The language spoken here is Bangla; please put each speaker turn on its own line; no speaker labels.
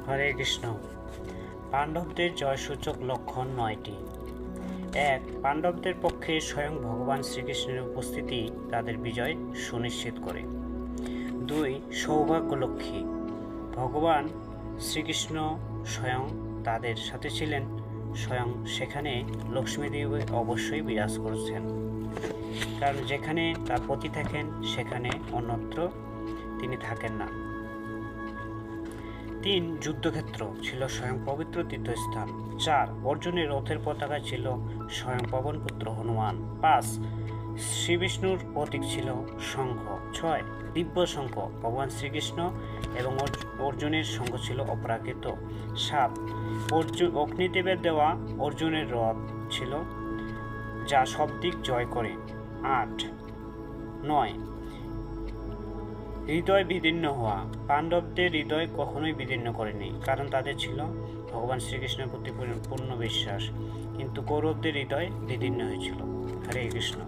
হরে কৃষ্ণ। পাণ্ডবদের জয়সূচক লক্ষণ 9টি। 1. পাণ্ডবদের পক্ষে স্বয়ং ভগবান শ্রীকৃষ্ণের উপস্থিতি তাদের বিজয় সুনিশ্চিত করে। 2. সৌভাগ্যলক্ষ্মী, ভগবান শ্রীকৃষ্ণ স্বয়ং তাদের সাথে ছিলেন, স্বয়ং সেখানে লক্ষ্মীদেবী অবশ্যই বিরাজ করছেন, কারণ যেখানে তার পতি থাকেন সেখানে অন্যত্র তিনি থাকেন না। 3. যুদ্ধক্ষেত্র ছিল স্বয়ং পবিত্র তীর্থস্থান। 4. অর্জুনের রথের পতাকা ছিল স্বয়ং পবনপুত্র হনুমান। 5. শ্রীবিষ্ণুর প্রতীক ছিল শঙ্খ। 6. দিব্য শঙ্খ ভগবান শ্রীকৃষ্ণ এবং অর্জুনের শঙ্খ ছিল অপরাকৃত। 7. অগ্নিদেবের দেওয়া অর্জুনের রথ ছিল, যা সব দিক জয় করে। 8. 9. হৃদয় বিদীর্ণ হওয়া, পাণ্ডবদের হৃদয় কখনোই বিদীর্ণ করেনি, কারণ তাদের ছিল ভগবান শ্রীকৃষ্ণের প্রতি পূর্ণ বিশ্বাস, কিন্তু কৌরবদের হৃদয় বিদীর্ণ হয়েছিল। হরে কৃষ্ণ।